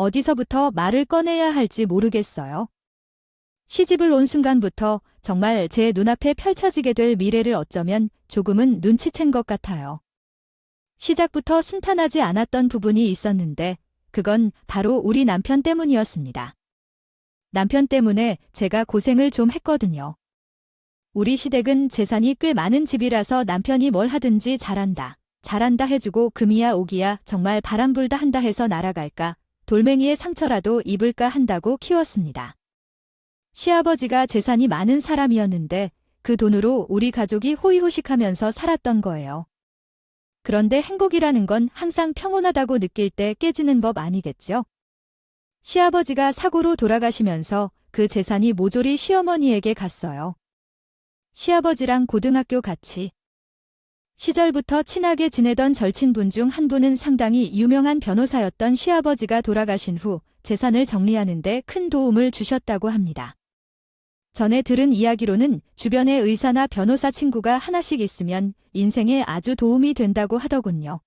어디서부터 말을 꺼내야 할지 모르겠어요. 시집을 온 순간부터 정말 제 눈앞에 펼쳐지게 될 미래를 어쩌면 조금은 눈치챈 것 같아요. 시작부터 순탄하지 않았던 부분이 있었는데 그건 바로 우리 남편 때문이었습니다. 남편 때문에 제가 고생을 좀 했거든요. 우리 시댁은 재산이 꽤 많은 집이라서 남편이 뭘 하든지 잘한다. 잘한다 해주고 금이야 오기야 정말 바람불다 한다 해서 날아갈까 돌멩이의 상처라도 입을까 한다고 키웠습니다. 시아버지가 재산이 많은 사람이었는데 그 돈으로 우리 가족이 호의호식하면서 살았던 거예요. 그런데 행복이라는 건 항상 평온하다고 느낄 때 깨지는 법 아니겠죠? 시아버지가 사고로 돌아가시면서 그 재산이 모조리 시어머니에게 갔어요. 시아버지랑 고등학교 같이 시절부터 친하게 지내던 절친분 중 한 분은 상당히 유명한 변호사였던 시아버지가 돌아가신 후 재산을 정리하는 데 큰 도움을 주셨다고 합니다. 전에 들은 이야기로는 주변에 의사나 변호사 친구가 하나씩 있으면 인생에 아주 도움이 된다고 하더군요.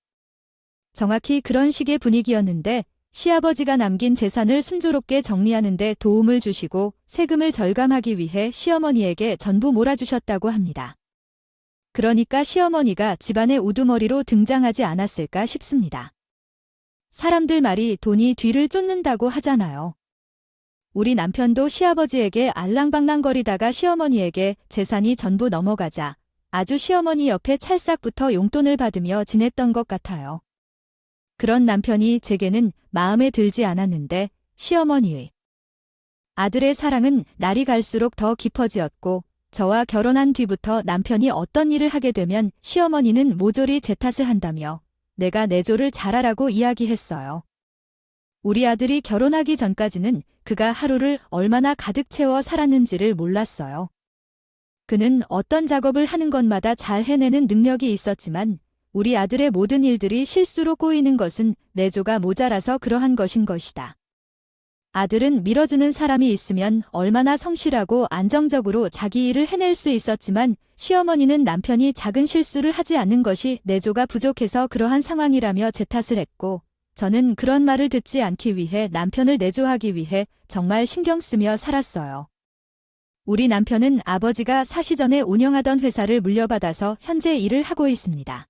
정확히 그런 식의 분위기였는데 시아버지가 남긴 재산을 순조롭게 정리하는 데 도움을 주시고 세금을 절감하기 위해 시어머니에게 전부 몰아주셨다고 합니다. 그러니까 시어머니가 집안의 우두머리로 등장하지 않았을까 싶습니다. 사람들 말이 돈이 뒤를 쫓는다고 하잖아요. 우리 남편도 시아버지에게 알랑방랑거리다가 시어머니에게 재산이 전부 넘어가자 아주 시어머니 옆에 찰싹부터 용돈을 받으며 지냈던 것 같아요. 그런 남편이 제게는 마음에 들지 않았는데 시어머니의 아들의 사랑은 날이 갈수록 더 깊어지었고 저와 결혼한 뒤부터 남편이 어떤 일을 하게 되면 시어머니는 모조리 제 탓을 한다며 내가 내조를 잘하라고 이야기했어요. 우리 아들이 결혼하기 전까지는 그가 하루를 얼마나 가득 채워 살았는지를 몰랐어요. 그는 어떤 작업을 하는 것마다 잘 해내는 능력이 있었지만 우리 아들의 모든 일들이 실수로 꼬이는 것은 내조가 모자라서 그러한 것인 것이다. 아들은 밀어주는 사람이 있으면 얼마나 성실하고 안정적으로 자기 일을 해낼 수 있었지만 시어머니는 남편이 작은 실수를 하지 않는 것이 내조가 부족해서 그러한 상황이라며 제 탓을 했고 저는 그런 말을 듣지 않기 위해 남편을 내조하기 위해 정말 신경 쓰며 살았어요. 우리 남편은 아버지가 사시전에 운영하던 회사를 물려받아서 현재 일을 하고 있습니다.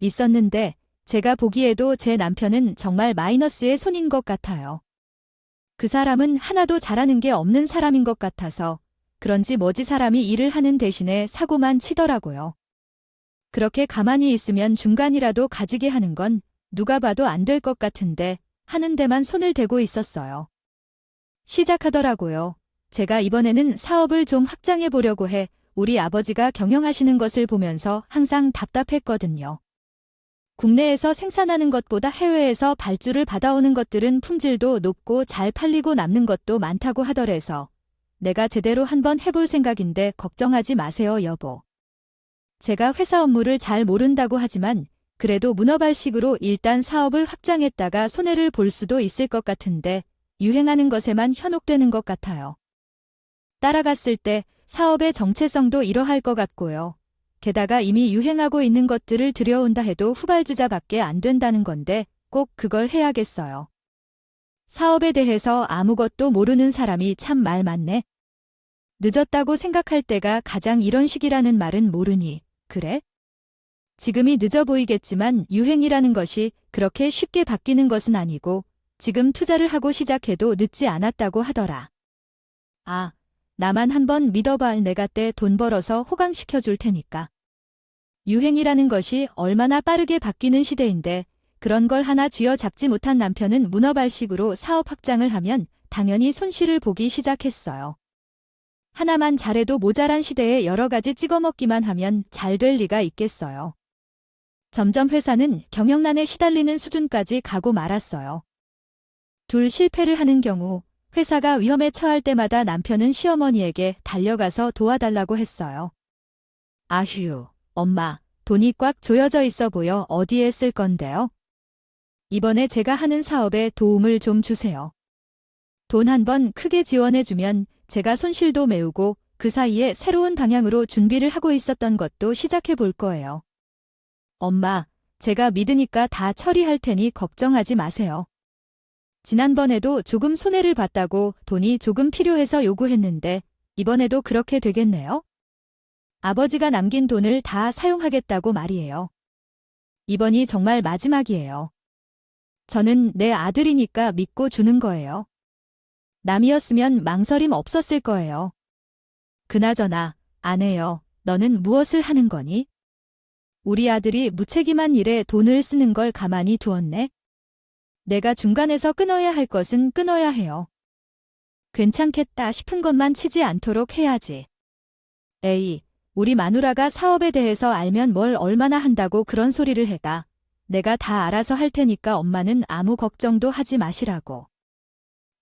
있었는데 제가 보기에도 제 남편은 정말 마이너스의 손인 것 같아요. 그 사람은 하나도 잘하는 게 없는 사람인 것 같아서 그런지 뭐지 사람이 일을 하는 대신에 사고만 치더라고요. 그렇게 가만히 있으면 중간이라도 가지게 하는 건 누가 봐도 안 될 것 같은데 하는 데만 손을 대고 있었어요. 시작하더라고요. 제가 이번에는 사업을 좀 확장해 보려고 해 우리 아버지가 경영하시는 것을 보면서 항상 답답했거든요. 국내에서 생산하는 것보다 해외에서 발주를 받아오는 것들은 품질도 높고 잘 팔리고 남는 것도 많다고 하더래서 내가 제대로 한번 해볼 생각인데 걱정하지 마세요 여보. 제가 회사 업무를 잘 모른다고 하지만 그래도 문어발식으로 일단 사업을 확장했다가 손해를 볼 수도 있을 것 같은데 유행하는 것에만 현혹되는 것 같아요. 따라갔을 때 사업의 정체성도 이러할 것 같고요. 게다가 이미 유행하고 있는 것들을 들여온다 해도 후발주자밖에 안 된다는 건데 꼭 그걸 해야겠어요. 사업에 대해서 아무것도 모르는 사람이 참 말 많네. 늦었다고 생각할 때가 가장 이런 시기라는 말은 모르니, 그래? 지금이 늦어 보이겠지만 유행이라는 것이 그렇게 쉽게 바뀌는 것은 아니고 지금 투자를 하고 시작해도 늦지 않았다고 하더라. 아, 나만 한번 믿어봐. 내가 때 돈 벌어서 호강시켜 줄 테니까. 유행이라는 것이 얼마나 빠르게 바뀌는 시대인데 그런 걸 하나 쥐어잡지 못한 남편은 문어발식으로 사업 확장을 하면 당연히 손실을 보기 시작했어요. 하나만 잘해도 모자란 시대에 여러 가지 찍어먹기만 하면 잘 될 리가 있겠어요. 점점 회사는 경영난에 시달리는 수준까지 가고 말았어요. 둘 실패를 하는 경우 회사가 위험에 처할 때마다 남편은 시어머니에게 달려가서 도와달라고 했어요. 아휴, 엄마, 돈이 꽉 조여져 있어 보여. 어디에 쓸 건데요? 이번에 제가 하는 사업에 도움을 좀 주세요. 돈 한 번 크게 지원해주면 제가 손실도 메우고 그 사이에 새로운 방향으로 준비를 하고 있었던 것도 시작해 볼 거예요. 엄마, 제가 믿으니까 다 처리할 테니 걱정하지 마세요. 지난번에도 조금 손해를 봤다고 돈이 조금 필요해서 요구했는데 이번에도 그렇게 되겠네요? 아버지가 남긴 돈을 다 사용하겠다고 말이에요. 이번이 정말 마지막이에요. 저는 내 아들이니까 믿고 주는 거예요. 남이었으면 망설임 없었을 거예요. 그나저나, 아내여, 너는 무엇을 하는 거니? 우리 아들이 무책임한 일에 돈을 쓰는 걸 가만히 두었네? 내가 중간에서 끊어야 할 것은 끊어야 해요. 괜찮겠다 싶은 것만 치지 않도록 해야지. 에이, 우리 마누라가 사업에 대해서 알면 뭘 얼마나 한다고 그런 소리를 해다. 내가 다 알아서 할 테니까 엄마는 아무 걱정도 하지 마시라고.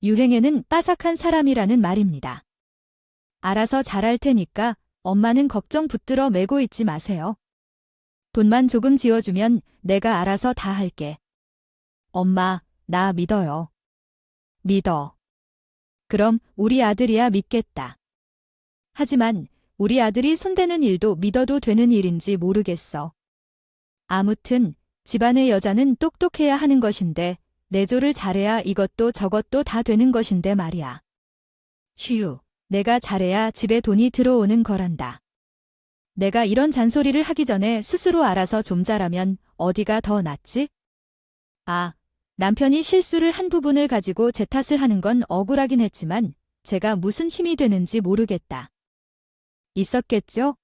유행에는 빠삭한 사람이라는 말입니다. 알아서 잘할 테니까 엄마는 걱정 붙들어 매고 있지 마세요. 돈만 조금 지어주면 내가 알아서 다 할게. 엄마, 나 믿어요. 믿어. 그럼 우리 아들이야 믿겠다. 하지만 우리 아들이 손대는 일도 믿어도 되는 일인지 모르겠어. 아무튼 집안의 여자는 똑똑해야 하는 것인데 내조를 잘해야 이것도 저것도 다 되는 것인데 말이야. 휴, 내가 잘해야 집에 돈이 들어오는 거란다. 내가 이런 잔소리를 하기 전에 스스로 알아서 좀 잘하면 어디가 더 낫지? 아, 남편이 실수를 한 부분을 가지고 제 탓을 하는 건 억울하긴 했지만 제가 무슨 힘이 되는지 모르겠다. 있었겠죠?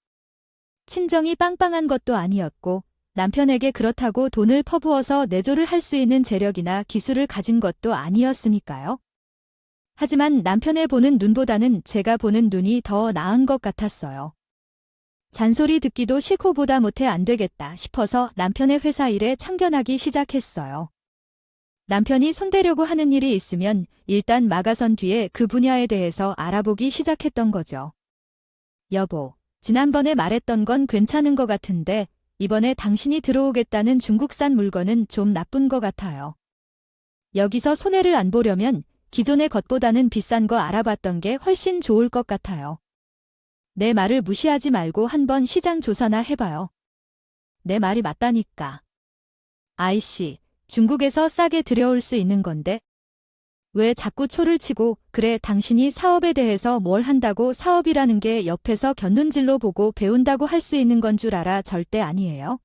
친정이 빵빵한 것도 아니었고 남편에게 그렇다고 돈을 퍼부어서 내조를 할 수 있는 재력이나 기술을 가진 것도 아니었으니까요. 하지만 남편의 보는 눈보다는 제가 보는 눈이 더 나은 것 같았어요. 잔소리 듣기도 싫고 보다 못해 안 되겠다 싶어서 남편의 회사 일에 참견하기 시작했어요. 남편이 손대려고 하는 일이 있으면 일단 막아선 뒤에 그 분야에 대해서 알아보기 시작했던 거죠. 여보, 지난번에 말했던 건 괜찮은 것 같은데 이번에 당신이 들어오겠다는 중국산 물건은 좀 나쁜 것 같아요. 여기서 손해를 안 보려면 기존의 것보다는 비싼 거 알아봤던 게 훨씬 좋을 것 같아요. 내 말을 무시하지 말고 한번 시장 조사나 해봐요. 내 말이 맞다니까. 아이씨, 중국에서 싸게 들여올 수 있는 건데. 왜 자꾸 초를 치고 그래 당신이 사업에 대해서 뭘 한다고 사업이라는 게 옆에서 곁눈질로 보고 배운다고 할 수 있는 건 줄 알아 절대 아니에요.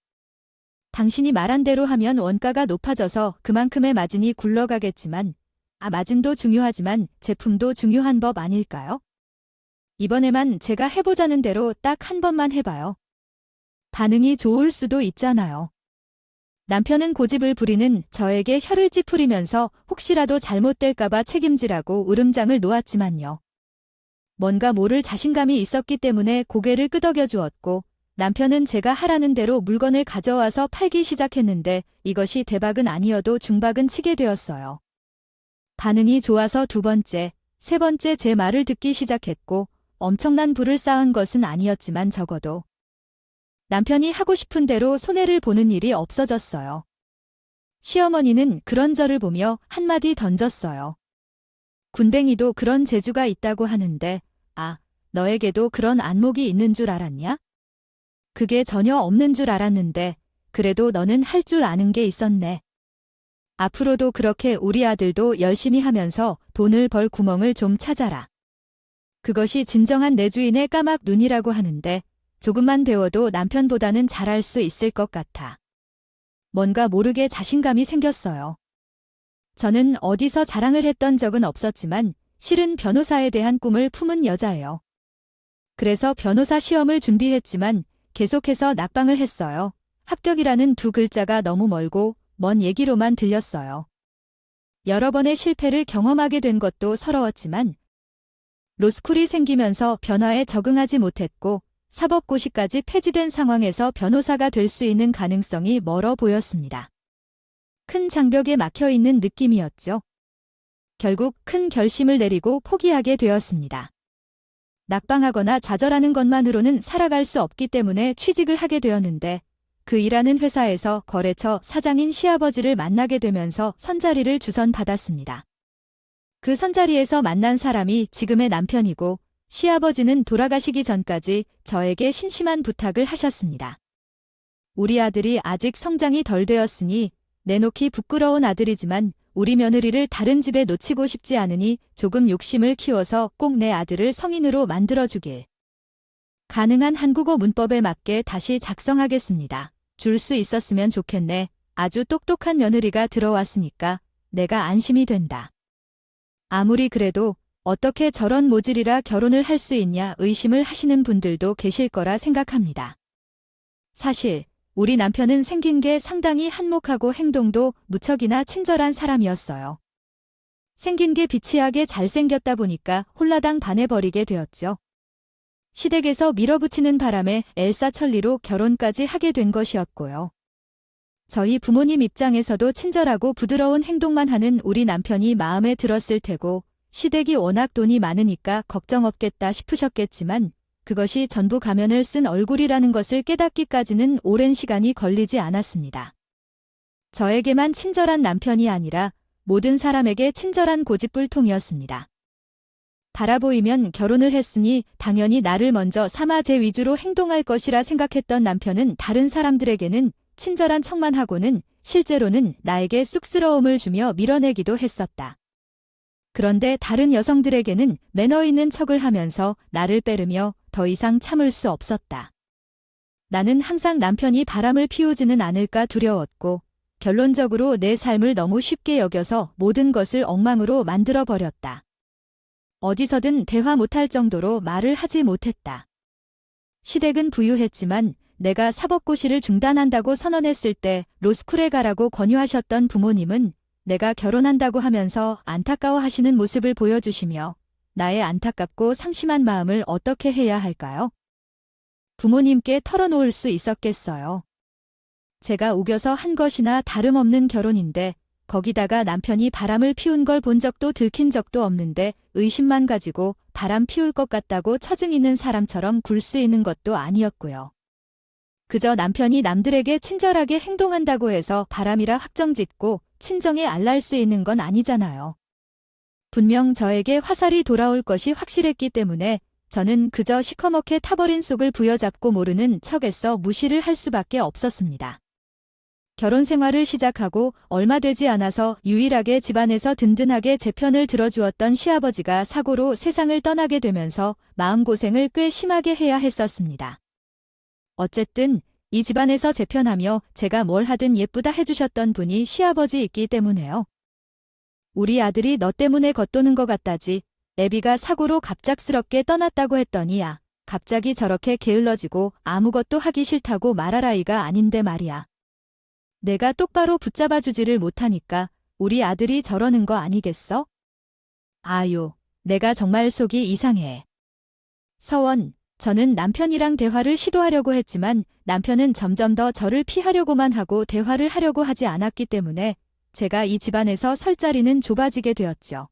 당신이 말한 대로 하면 원가가 높아져서 그만큼의 마진이 굴러가겠지만 마진도 중요하지만 제품도 중요한 법 아닐까요? 이번에만 제가 해보자는 대로 딱 한 번만 해봐요. 반응이 좋을 수도 있잖아요. 남편은 고집을 부리는 저에게 혀를 찌푸리면서 혹시라도 잘못될까봐 책임지라고 울음장을 놓았지만요. 뭔가 모를 자신감이 있었기 때문에 고개를 끄덕여 주었고 남편은 제가 하라는 대로 물건을 가져와서 팔기 시작했는데 이것이 대박은 아니어도 중박은 치게 되었어요. 반응이 좋아서 두 번째, 세 번째 제 말을 듣기 시작했고 엄청난 부를 쌓은 것은 아니었지만 적어도 남편이 하고 싶은 대로 손해를 보는 일이 없어졌어요. 시어머니는 그런 저를 보며 한마디 던졌어요. 군뱅이도 그런 재주가 있다고 하는데 너에게도 그런 안목이 있는 줄 알았냐? 그게 전혀 없는 줄 알았는데 그래도 너는 할 줄 아는 게 있었네. 앞으로도 그렇게 우리 아들도 열심히 하면서 돈을 벌 구멍을 좀 찾아라. 그것이 진정한 내주인의 까막 눈이라고 하는데 조금만 배워도 남편보다는 잘할 수 있을 것 같아. 뭔가 모르게 자신감이 생겼어요. 저는 어디서 자랑을 했던 적은 없었지만 실은 변호사에 대한 꿈을 품은 여자예요. 그래서 변호사 시험을 준비했지만 계속해서 낙방을 했어요. 합격이라는 두 글자가 너무 멀고 먼 얘기로만 들렸어요. 여러 번의 실패를 경험하게 된 것도 서러웠지만 로스쿨이 생기면서 변화에 적응하지 못했고 사법고시까지 폐지된 상황에서 변호사가 될 수 있는 가능성이 멀어 보였습니다. 큰 장벽에 막혀 있는 느낌이었죠. 결국 큰 결심을 내리고 포기하게 되었습니다. 낙방하거나 좌절하는 것만으로는 살아갈 수 없기 때문에 취직을 하게 되었는데 그 일하는 회사에서 거래처 사장인 시아버지를 만나게 되면서 선자리를 주선받았습니다. 그 선자리에서 만난 사람이 지금의 남편이고 시아버지는 돌아가시기 전까지 저에게 신심한 부탁을 하셨습니다. 우리 아들이 아직 성장이 덜 되었으니 내놓기 부끄러운 아들이지만 우리 며느리를 다른 집에 놓치고 싶지 않으니 조금 욕심을 키워서 꼭 내 아들을 성인으로 만들어주길. 가능한 한국어 문법에 맞게 다시 작성하겠습니다. 줄 수 있었으면 좋겠네. 아주 똑똑한 며느리가 들어왔으니까 내가 안심이 된다. 아무리 그래도 어떻게 저런 모질이라 결혼을 할 수 있냐 의심을 하시는 분들도 계실 거라 생각합니다. 사실 우리 남편은 생긴 게 상당히 한몫하고 행동도 무척이나 친절한 사람이었어요. 생긴 게 비치하게 잘생겼다 보니까 홀라당 반해버리게 되었죠. 시댁에서 밀어붙이는 바람에 엘사천리로 결혼까지 하게 된 것이었고요. 저희 부모님 입장에서도 친절하고 부드러운 행동만 하는 우리 남편이 마음에 들었을 테고 시댁이 워낙 돈이 많으니까 걱정 없겠다 싶으셨겠지만 그것이 전부 가면을 쓴 얼굴이라는 것을 깨닫기까지는 오랜 시간이 걸리지 않았습니다. 저에게만 친절한 남편이 아니라 모든 사람에게 친절한 고집불통이었습니다. 바라보이면 결혼을 했으니 당연히 나를 먼저 삼아 제 위주로 행동할 것이라 생각했던 남편은 다른 사람들에게는 친절한 척만 하고는 실제로는 나에게 쑥스러움을 주며 밀어내기도 했었다. 그런데 다른 여성들에게는 매너 있는 척을 하면서 나를 빼르며 더 이상 참을 수 없었다. 나는 항상 남편이 바람을 피우지는 않을까 두려웠고 결론적으로 내 삶을 너무 쉽게 여겨서 모든 것을 엉망으로 만들어버렸다. 어디서든 대화 못할 정도로 말을 하지 못했다. 시댁은 부유했지만 내가 사법고시를 중단한다고 선언했을 때 로스쿨에 가라고 권유하셨던 부모님은 내가 결혼한다고 하면서 안타까워하시는 모습을 보여주시며 나의 안타깝고 상심한 마음을 어떻게 해야 할까요? 부모님께 털어놓을 수 있었겠어요. 제가 우겨서 한 것이나 다름없는 결혼인데 거기다가 남편이 바람을 피운 걸 본 적도 들킨 적도 없는데 의심만 가지고 바람 피울 것 같다고 처증 있는 사람처럼 굴 수 있는 것도 아니었고요. 그저 남편이 남들에게 친절하게 행동한다고 해서 바람이라 확정짓고 친정에 알랄 수 있는 건 아니잖아요. 분명 저에게 화살이 돌아올 것이 확실했기 때문에 저는 그저 시커멓게 타버린 속을 부여잡고 모르는 척에서 무시를 할 수밖에 없었습니다. 결혼 생활을 시작하고 얼마 되지 않아서 유일하게 집안에서 든든하게 제 편을 들어주었던 시아버지가 사고로 세상을 떠나게 되면서 마음고생을 꽤 심하게 해야 했었습니다. 어쨌든 이 집안에서 제 편하며 제가 뭘 하든 예쁘다 해주셨던 분이 시아버지이기 때문에요. 우리 아들이 너 때문에 겉도는 것 같다지. 애비가 사고로 갑작스럽게 떠났다고 했더니 야, 갑자기 저렇게 게을러지고 아무것도 하기 싫다고 말할 아이가 아닌데 말이야. 내가 똑바로 붙잡아주지를 못하니까 우리 아들이 저러는 거 아니겠어? 아유, 내가 정말 속이 이상해. 서원, 저는 남편이랑 대화를 시도하려고 했지만 남편은 점점 더 저를 피하려고만 하고 대화를 하려고 하지 않았기 때문에 제가 이 집안에서 설 자리는 좁아지게 되었죠.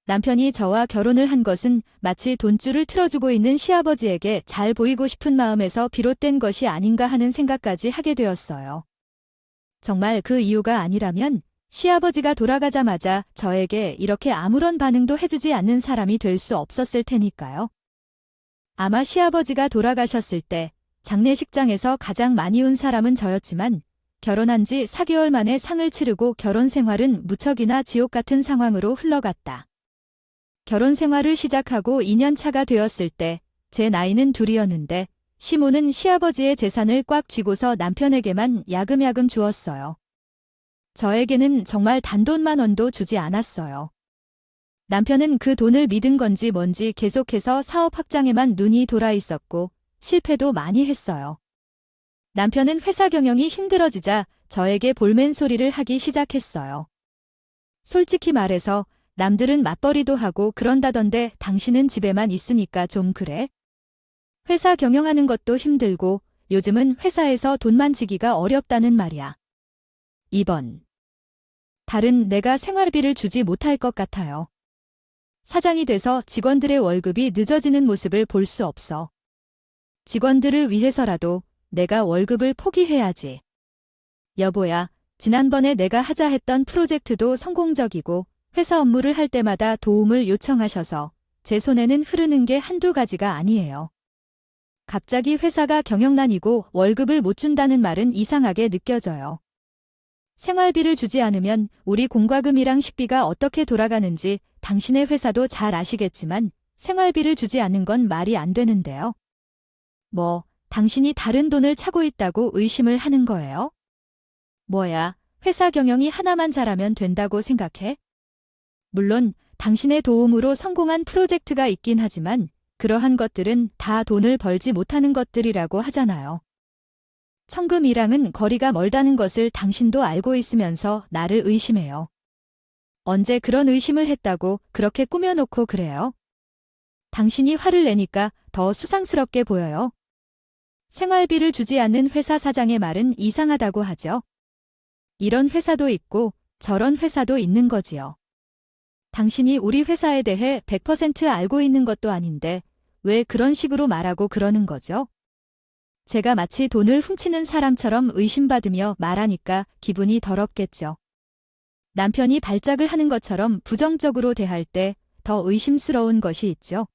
남편이 저와 결혼을 한 것은 마치 돈줄을 틀어주고 있는 시아버지에게 잘 보이고 싶은 마음에서 비롯된 것이 아닌가 하는 생각까지 하게 되었어요. 정말 그 이유가 아니라면 시아버지가 돌아가자마자 저에게 이렇게 아무런 반응도 해주지 않는 사람이 될 수 없었을 테니까요. 아마 시아버지가 돌아가셨을 때 장례식장에서 가장 많이 운 사람은 저였지만 결혼한 지 4개월 만에 상을 치르고 결혼 생활은 무척이나 지옥 같은 상황으로 흘러갔다. 결혼 생활을 시작하고 2년 차가 되었을 때 제 나이는 둘이었는데 시모는 시아버지의 재산을 꽉 쥐고서 남편에게만 야금야금 주었어요. 저에게는 정말 단돈만 원도 주지 않았어요. 남편은 그 돈을 믿은 건지 뭔지 계속해서 사업 확장에만 눈이 돌아 있었고 실패도 많이 했어요. 남편은 회사 경영이 힘들어지자 저에게 볼멘 소리를 하기 시작했어요. 솔직히 말해서 남들은 맞벌이도 하고 그런다던데 당신은 집에만 있으니까 좀 그래? 회사 경영하는 것도 힘들고 요즘은 회사에서 돈 만지기가 어렵다는 말이야. 2번. 달은 내가 생활비를 주지 못할 것 같아요. 사장이 돼서 직원들의 월급이 늦어지는 모습을 볼 수 없어. 직원들을 위해서라도 내가 월급을 포기해야지. 여보야, 지난번에 내가 하자 했던 프로젝트도 성공적이고 회사 업무를 할 때마다 도움을 요청하셔서 제 손에는 흐르는 게 한두 가지가 아니에요. 갑자기 회사가 경영난이고 월급을 못 준다는 말은 이상하게 느껴져요. 생활비를 주지 않으면 우리 공과금이랑 식비가 어떻게 돌아가는지 당신의 회사도 잘 아시겠지만 생활비를 주지 않는 건 말이 안 되는데요. 뭐, 당신이 다른 돈을 차고 있다고 의심을 하는 거예요? 뭐야, 회사 경영이 하나만 잘하면 된다고 생각해? 물론 당신의 도움으로 성공한 프로젝트가 있긴 하지만 그러한 것들은 다 돈을 벌지 못하는 것들이라고 하잖아요. 천금이랑은 거리가 멀다는 것을 당신도 알고 있으면서 나를 의심해요. 언제 그런 의심을 했다고 그렇게 꾸며놓고 그래요? 당신이 화를 내니까 더 수상스럽게 보여요. 생활비를 주지 않는 회사 사장의 말은 이상하다고 하죠. 이런 회사도 있고 저런 회사도 있는 거지요. 당신이 우리 회사에 대해 100% 알고 있는 것도 아닌데 왜 그런 식으로 말하고 그러는 거죠? 제가 마치 돈을 훔치는 사람처럼 의심받으며 말하니까 기분이 더럽겠죠. 남편이 발작을 하는 것처럼 부정적으로 대할 때 더 의심스러운 것이 있죠.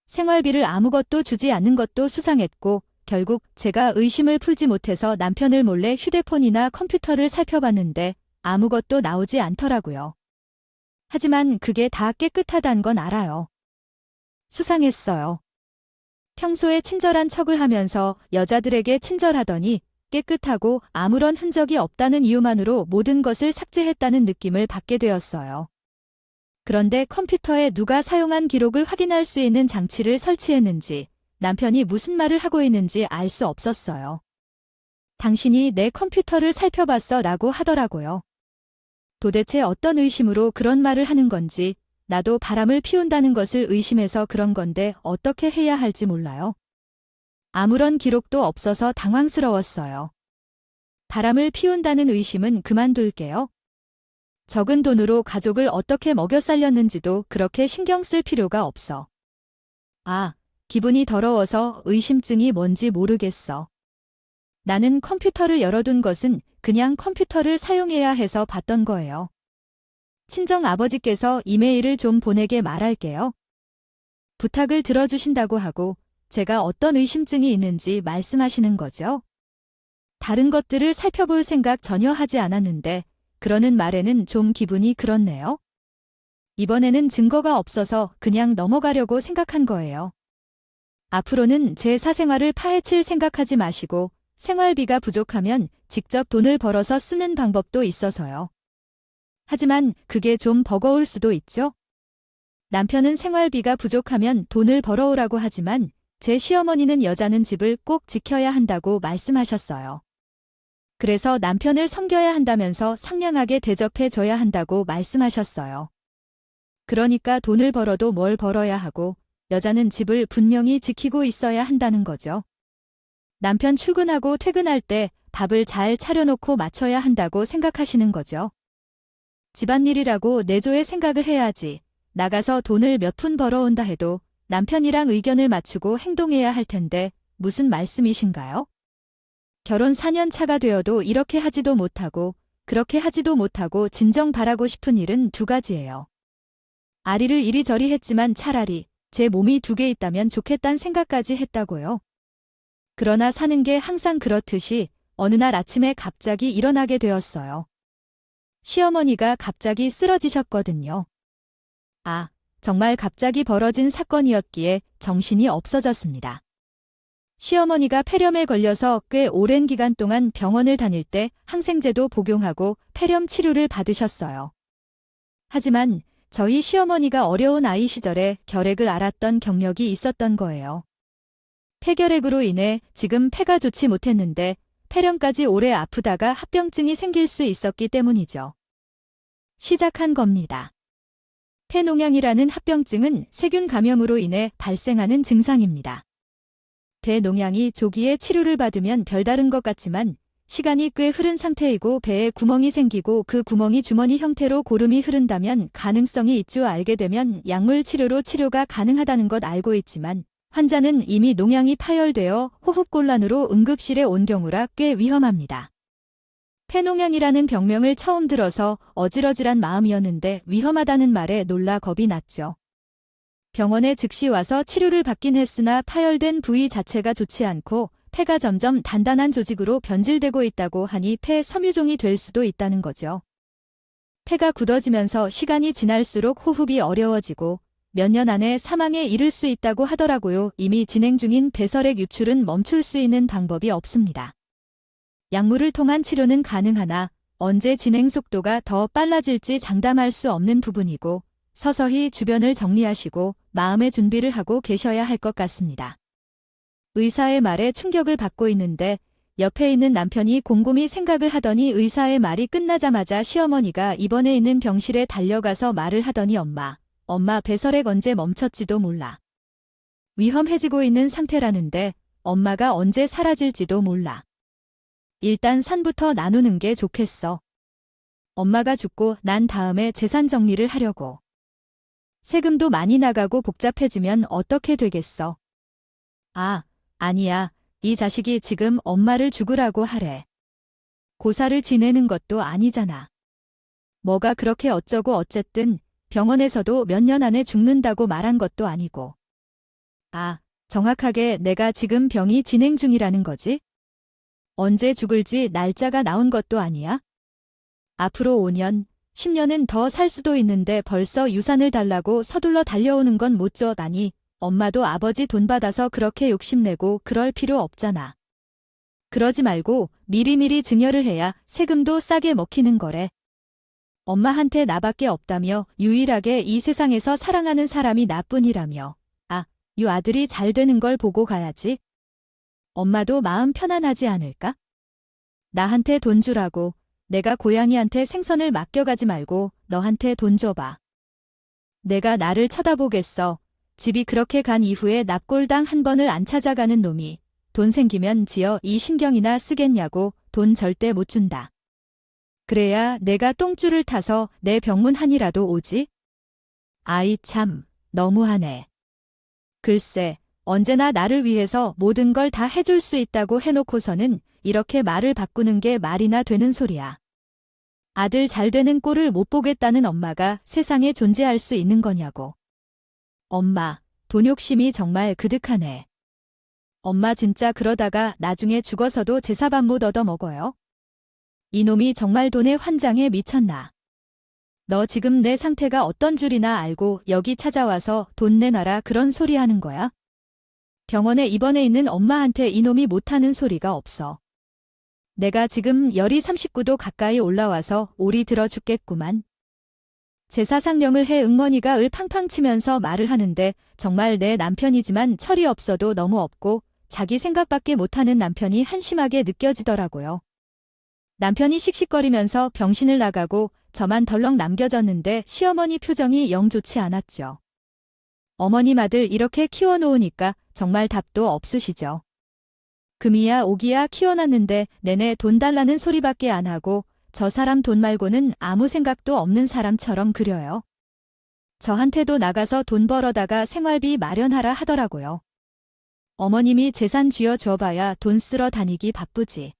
생활비를 아무것도 주지 않는 것도 수상했고 결국 제가 의심을 풀지 못해서 남편을 몰래 휴대폰이나 컴퓨터를 살펴봤는데 아무것도 나오지 않더라고요. 하지만 그게 다 깨끗하단 건 알아요. 수상했어요. 평소에 친절한 척을 하면서 여자들에게 친절하더니 깨끗하고 아무런 흔적이 없다는 이유만으로 모든 것을 삭제했다는 느낌을 받게 되었어요. 그런데 컴퓨터에 누가 사용한 기록을 확인할 수 있는 장치를 설치했는지 남편이 무슨 말을 하고 있는지 알 수 없었어요. 당신이 내 컴퓨터를 살펴봤어 라고 하더라고요. 도대체 어떤 의심으로 그런 말을 하는 건지 나도 바람을 피운다는 것을 의심해서 그런 건데 어떻게 해야 할지 몰라요. 아무런 기록도 없어서 당황스러웠어요. 바람을 피운다는 의심은 그만둘게요. 적은 돈으로 가족을 어떻게 먹여 살렸는지도 그렇게 신경 쓸 필요가 없어. 아, 기분이 더러워서 의심증이 뭔지 모르겠어. 나는 컴퓨터를 열어둔 것은 그냥 컴퓨터를 사용해야 해서 봤던 거예요. 친정 아버지께서 이메일을 좀 보내게 말할게요. 부탁을 들어주신다고 하고 제가 어떤 의심증이 있는지 말씀하시는 거죠? 다른 것들을 살펴볼 생각 전혀 하지 않았는데 그러는 말에는 좀 기분이 그렇네요. 이번에는 증거가 없어서 그냥 넘어가려고 생각한 거예요. 앞으로는 제 사생활을 파헤칠 생각하지 마시고 생활비가 부족하면 직접 돈을 벌어서 쓰는 방법도 있어서요. 하지만 그게 좀 버거울 수도 있죠? 남편은 생활비가 부족하면 돈을 벌어오라고 하지만 제 시어머니는 여자는 집을 꼭 지켜야 한다고 말씀하셨어요. 그래서 남편을 섬겨야 한다면서 상냥하게 대접해줘야 한다고 말씀하셨어요. 그러니까 돈을 벌어도 뭘 벌어야 하고 여자는 집을 분명히 지키고 있어야 한다는 거죠. 남편 출근하고 퇴근할 때 밥을 잘 차려놓고 맞춰야 한다고 생각하시는 거죠. 집안일이라고 내조의 생각을 해야지. 나가서 돈을 몇 푼 벌어온다 해도 남편이랑 의견을 맞추고 행동해야 할 텐데 무슨 말씀이신가요? 결혼 4년 차가 되어도 이렇게 하지도 못하고 그렇게 하지도 못하고 진정 바라고 싶은 일은 두 가지예요. 아리를 이리저리 했지만 차라리 제 몸이 2개 있다면 좋겠단 생각까지 했다고요. 그러나 사는 게 항상 그렇듯이 어느 날 아침에 갑자기 일어나게 되었어요. 시어머니가 갑자기 쓰러지셨거든요. 아, 정말 갑자기 벌어진 사건이었기에 정신이 없어졌습니다. 시어머니가 폐렴에 걸려서 꽤 오랜 기간 동안 병원을 다닐 때 항생제도 복용하고 폐렴 치료를 받으셨어요. 하지만 저희 시어머니가 어려운 아이 시절에 결핵을 앓았던 경력이 있었던 거예요. 폐결핵으로 인해 지금 폐가 좋지 못했는데 폐렴까지 오래 아프다가 합병증이 생길 수 있었기 때문이죠. 시작한 겁니다. 폐농양이라는 합병증은 세균 감염으로 인해 발생하는 증상입니다. 폐농양이 조기에 치료를 받으면 별다른 것 같지만 시간이 꽤 흐른 상태이고 배에 구멍이 생기고 그 구멍이 주머니 형태로 고름이 흐른다면 가능성이 있죠. 알게 되면 약물 치료로 치료가 가능하다는 것 알고 있지만 환자는 이미 농양이 파열되어 호흡곤란으로 응급실에 온 경우라 꽤 위험합니다. 폐농양이라는 병명을 처음 들어서 어질어질한 마음이었는데 위험하다는 말에 놀라 겁이 났죠. 병원에 즉시 와서 치료를 받긴 했으나 파열된 부위 자체가 좋지 않고 폐가 점점 단단한 조직으로 변질되고 있다고 하니 폐 섬유종이 될 수도 있다는 거죠. 폐가 굳어지면서 시간이 지날수록 호흡이 어려워지고 몇 년 안에 사망에 이를 수 있다고 하더라고요. 이미 진행 중인 배설액 유출은 멈출 수 있는 방법이 없습니다. 약물을 통한 치료는 가능하나 언제 진행 속도가 더 빨라질지 장담할 수 없는 부분이고 서서히 주변을 정리하시고 마음의 준비를 하고 계셔야 할 것 같습니다. 의사의 말에 충격을 받고 있는데 옆에 있는 남편이 곰곰이 생각을 하더니 의사의 말이 끝나자마자 시어머니가 입원해 있는 병실에 달려가서 말을 하더니 엄마 배설액 언제 멈췄지도 몰라. 위험해지고 있는 상태라는데 엄마가 언제 사라질지도 몰라. 일단 산부터 나누는 게 좋겠어. 엄마가 죽고 난 다음에 재산 정리를 하려고. 세금도 많이 나가고 복잡해지면 어떻게 되겠어. 아니야. 이 자식이 지금 엄마를 죽으라고 하래. 고사를 지내는 것도 아니잖아. 뭐가 그렇게 어쩌고 어쨌든 병원에서도 몇 년 안에 죽는다고 말한 것도 아니고. 정확하게 내가 지금 병이 진행 중이라는 거지? 언제 죽을지 날짜가 나온 것도 아니야? 앞으로 5년, 10년은 더 살 수도 있는데 벌써 유산을 달라고 서둘러 달려오는 건 못 줘. 엄마도 아버지 돈 받아서 그렇게 욕심내고 그럴 필요 없잖아. 그러지 말고 미리미리 증여를 해야 세금도 싸게 먹히는 거래. 엄마한테 나밖에 없다며 유일하게 이 세상에서 사랑하는 사람이 나뿐이라며. 유 아들이 잘 되는 걸 보고 가야지. 엄마도 마음 편안하지 않을까? 나한테 돈 주라고. 내가 고양이한테 생선을 맡겨가지 말고 너한테 돈 줘봐. 내가 나를 쳐다보겠어. 집이 그렇게 간 이후에 납골당 한 번을 안 찾아가는 놈이 돈 생기면 지어 이 신경이나 쓰겠냐고. 돈 절대 못 준다. 그래야 내가 똥줄을 타서 내 병문안이라도 오지? 아이 참, 너무하네. 글쎄, 언제나 나를 위해서 모든 걸 다 해줄 수 있다고 해놓고서는 이렇게 말을 바꾸는 게 말이나 되는 소리야. 아들 잘 되는 꼴을 못 보겠다는 엄마가 세상에 존재할 수 있는 거냐고. 엄마, 돈 욕심이 정말 그득하네. 엄마 진짜 그러다가 나중에 죽어서도 제사밥 못 얻어먹어요? 이놈이 정말 돈에 환장에 미쳤나. 너 지금 내 상태가 어떤 줄이나 알고 여기 찾아와서 돈 내놔라 그런 소리 하는 거야? 병원에 입원해 있는 엄마한테 이놈이 못하는 소리가 없어. 내가 지금 열이 39도 가까이 올라와서 올이 들어 죽겠구만. 제사상령을 해 응머니가 을 팡팡 치면서 말을 하는데 정말 내 남편이지만 철이 없어도 너무 없고 자기 생각밖에 못하는 남편이 한심하게 느껴지더라고요. 남편이 씩씩거리면서 병신을 나가고 저만 덜렁 남겨졌는데 시어머니 표정이 영 좋지 않았죠. 어머님 아들 이렇게 키워놓으니까 정말 답도 없으시죠. 금이야 오기야 키워놨는데 내내 돈 달라는 소리밖에 안 하고 저 사람 돈 말고는 아무 생각도 없는 사람처럼 그려요. 저한테도 나가서 돈 벌어다가 생활비 마련하라 하더라고요. 어머님이 재산 쥐어줘봐야 돈 쓸어 다니기 바쁘지.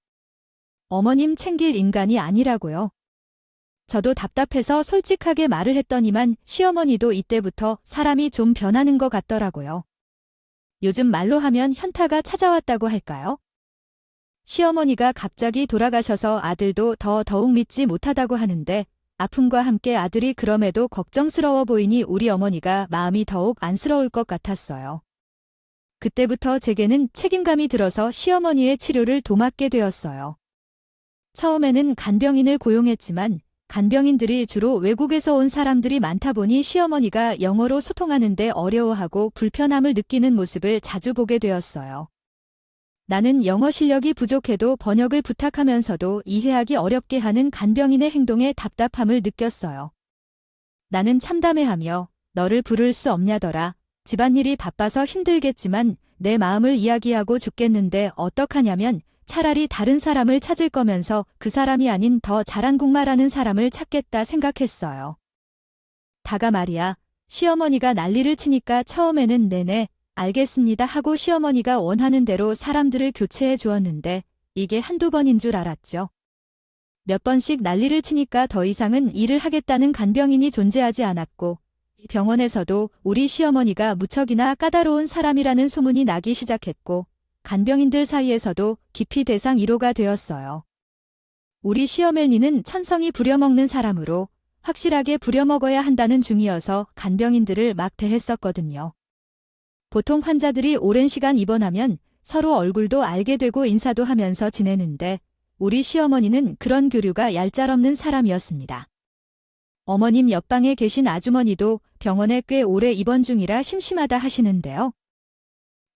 어머님 챙길 인간이 아니라고요. 저도 답답해서 솔직하게 말을 했더니만 시어머니도 이때부터 사람이 좀 변하는 것 같더라고요. 요즘 말로 하면 현타가 찾아왔다고 할까요? 시어머니가 갑자기 돌아가셔서 아들도 더욱 믿지 못하다고 하는데 아픔과 함께 아들이 그럼에도 걱정스러워 보이니 우리 어머니가 마음이 더욱 안쓰러울 것 같았어요. 그때부터 제게는 책임감이 들어서 시어머니의 치료를 도맡게 되었어요. 처음에는 간병인을 고용했지만 간병인들이 주로 외국에서 온 사람들이 많다 보니 시어머니가 영어로 소통하는데 어려워하고 불편함을 느끼는 모습을 자주 보게 되었어요. 나는 영어 실력이 부족해도 번역을 부탁하면서도 이해하기 어렵게 하는 간병인의 행동에 답답함을 느꼈어요. 나는 참담해하며 너를 부를 수 없냐더라. 집안일이 바빠서 힘들겠지만 내 마음을 이야기하고 죽겠는데 어떡하냐면 차라리 다른 사람을 찾을 거면서 그 사람이 아닌 더 자랑국말하는 사람을 찾겠다 생각했어요. 다가 말이야. 시어머니가 난리를 치니까 처음에는 네네 알겠습니다 하고 시어머니가 원하는 대로 사람들을 교체해 주었는데 이게 한두 번인 줄 알았죠. 몇 번씩 난리를 치니까 더 이상은 일을 하겠다는 간병인이 존재하지 않았고 병원에서도 우리 시어머니가 무척이나 까다로운 사람이라는 소문이 나기 시작했고 간병인들 사이에서도 기피 대상 1호가 되었어요. 우리 시어머니는 천성이 부려먹는 사람으로 확실하게 부려먹어야 한다는 중이어서 간병인들을 막 대했었거든요. 보통 환자들이 오랜 시간 입원하면 서로 얼굴도 알게 되고 인사도 하면서 지내는데 우리 시어머니는 그런 교류가 얄짤없는 사람이었습니다. 어머님 옆방에 계신 아주머니도 병원에 꽤 오래 입원 중이라 심심하다 하시는데요.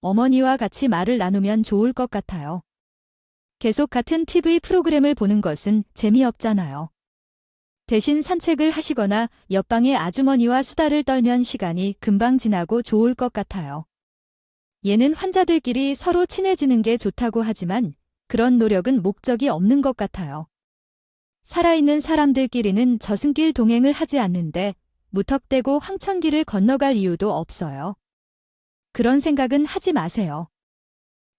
어머니와 같이 말을 나누면 좋을 것 같아요. 계속 같은 TV 프로그램을 보는 것은 재미없잖아요. 대신 산책을 하시거나 옆방의 아주머니와 수다를 떨면 시간이 금방 지나고 좋을 것 같아요. 얘는 환자들끼리 서로 친해지는 게 좋다고 하지만 그런 노력은 목적이 없는 것 같아요. 살아있는 사람들끼리는 저승길 동행을 하지 않는데 무턱대고 황천길을 건너갈 이유도 없어요. 그런 생각은 하지 마세요.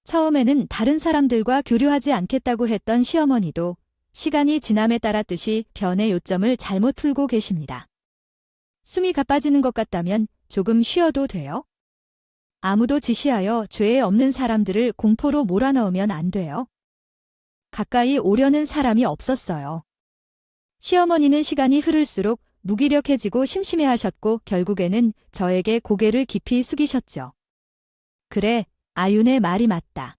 처음에는 다른 사람들과 교류하지 않겠다고 했던 시어머니도 시간이 지남에 따라 뜻이 변의 요점을 잘못 풀고 계십니다. 숨이 가빠지는 것 같다면 조금 쉬어도 돼요? 아무도 지시하여 죄에 없는 사람들을 공포로 몰아넣으면 안 돼요. 가까이 오려는 사람이 없었어요. 시어머니는 시간이 흐를수록 무기력해지고 심심해하셨고 결국에는 저에게 고개를 깊이 숙이셨죠. 그래, 아윤의 말이 맞다.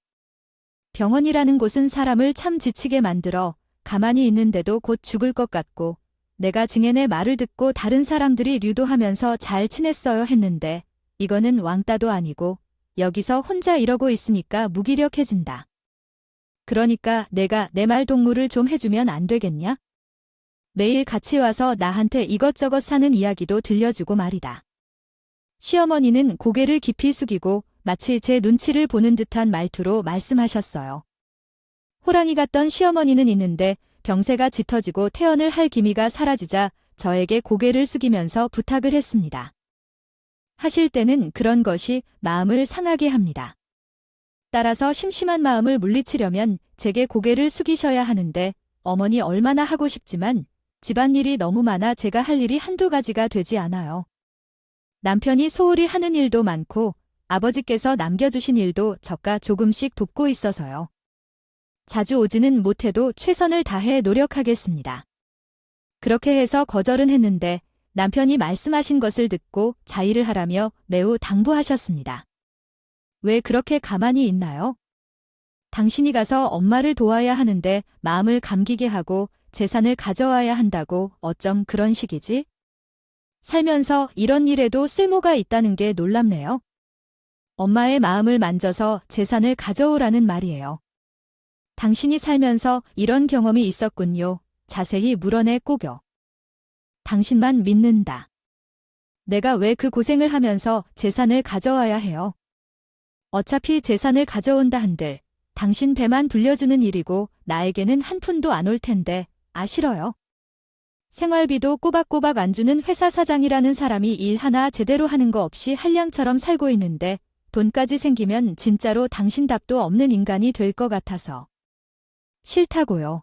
병원이라는 곳은 사람을 참 지치게 만들어 가만히 있는데도 곧 죽을 것 같고 내가 증인의 말을 듣고 다른 사람들이 유도하면서 잘 지냈어요 했는데 이거는 왕따도 아니고 여기서 혼자 이러고 있으니까 무기력해진다. 그러니까 내가 내 말 동무를 좀 해주면 안 되겠냐? 매일 같이 와서 나한테 이것저것 사는 이야기도 들려주고 말이다. 시어머니는 고개를 깊이 숙이고 마치 제 눈치를 보는 듯한 말투로 말씀하셨어요. 호랑이 같던 시어머니는 있는데 병세가 짙어지고 퇴원을 할 기미가 사라지자 저에게 고개를 숙이면서 부탁을 했습니다. 하실 때는 그런 것이 마음을 상하게 합니다. 따라서 심심한 마음을 물리치려면 제게 고개를 숙이셔야 하는데 어머니 얼마나 하고 싶지만 집안일이 너무 많아 제가 할 일이 한두 가지가 되지 않아요. 남편이 소홀히 하는 일도 많고 아버지께서 남겨주신 일도 저가 조금씩 돕고 있어서요. 자주 오지는 못해도 최선을 다해 노력하겠습니다. 그렇게 해서 거절은 했는데 남편이 말씀하신 것을 듣고 자의를 하라며 매우 당부하셨습니다. 왜 그렇게 가만히 있나요? 당신이 가서 엄마를 도와야 하는데 마음을 감기게 하고 재산을 가져와야 한다고 어쩜 그런 식이지? 살면서 이런 일에도 쓸모가 있다는 게 놀랍네요. 엄마의 마음을 만져서 재산을 가져오라는 말이에요. 당신이 살면서 이런 경험이 있었군요. 자세히 물어내 꼬겨. 당신만 믿는다. 내가 왜 그 고생을 하면서 재산을 가져와야 해요? 어차피 재산을 가져온다 한들 당신 배만 불려주는 일이고 나에게는 한 푼도 안 올 텐데 아시러요? 생활비도 꼬박꼬박 안 주는 회사 사장이라는 사람이 일 하나 제대로 하는 거 없이 한량처럼 살고 있는데 돈까지 생기면 진짜로 당신 답도 없는 인간이 될 것 같아서. 싫다고요.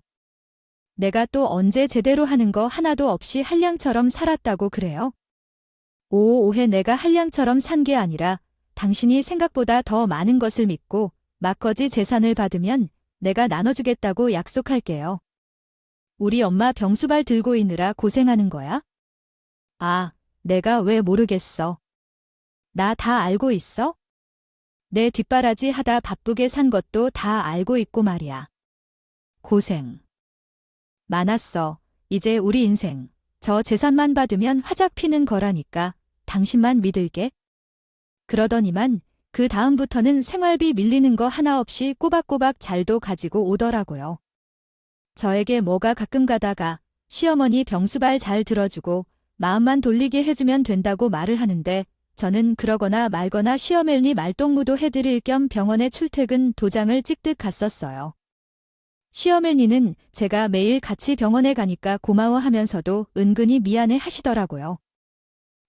내가 또 언제 제대로 하는 거 하나도 없이 한량처럼 살았다고 그래요? 오해 내가 한량처럼 산 게 아니라 당신이 생각보다 더 많은 것을 믿고 막거지 재산을 받으면 내가 나눠주겠다고 약속할게요. 우리 엄마 병수발 들고 있느라 고생하는 거야? 아, 내가 왜 모르겠어. 나 다 알고 있어? 내 뒷바라지 하다 바쁘게 산 것도 다 알고 있고 말이야. 고생 많았어. 이제 우리 인생 저 재산만 받으면 화작 피는 거라니까 당신만 믿을게. 그러더니만 그 다음부터는 생활비 밀리는 거 하나 없이 꼬박꼬박 잘도 가지고 오더라고요. 저에게 뭐가 가끔 가다가 시어머니 병수발 잘 들어주고 마음만 돌리게 해주면 된다고 말을 하는데 저는 그러거나 말거나 시어머니 말동무도 해드릴 겸 병원에 출퇴근 도장을 찍듯 갔었어요. 시어머니는 제가 매일 같이 병원에 가니까 고마워하면서도 은근히 미안해 하시더라고요.